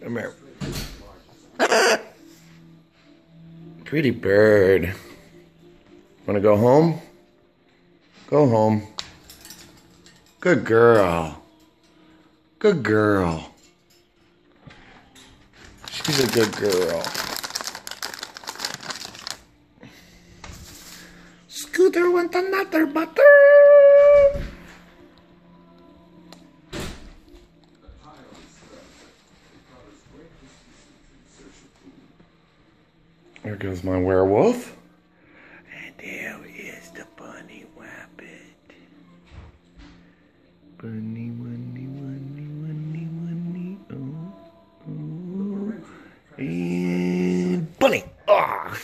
Come here. Pretty bird. Want to go home? Go home. Good girl. Good girl. She's a good girl. Scooter wants another butter. There goes my werewolf. And there is the bunny rabbit. Bunny, bunny, bunny, bunny, bunny, oh, oh. And bunny. Ah.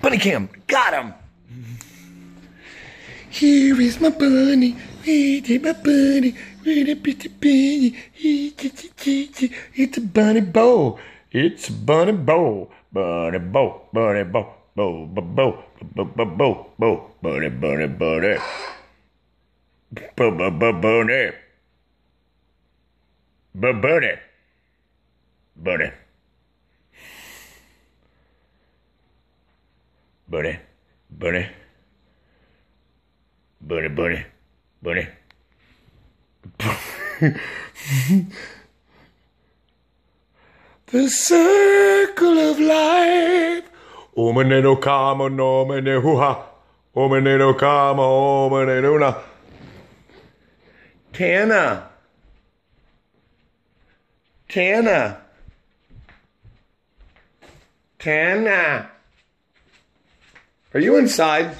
Bunny cam, got him. Here is my bunny, where is my bunny, where is the bunny, it's a bunny bow, it's a bunny bow, bunny bow, bunny bow, bow, bow, bow, bow, bow, bow, bow, bunny, bunny, bunny, bow, bow, bow, bunny, bow, bunny, bunny, bunny, bunny. Bunny, bunny, bunny. The circle of life. Omene no kama no mene huha. Omene no kama omene nuna. Tana. Tana. Tana. Are you inside?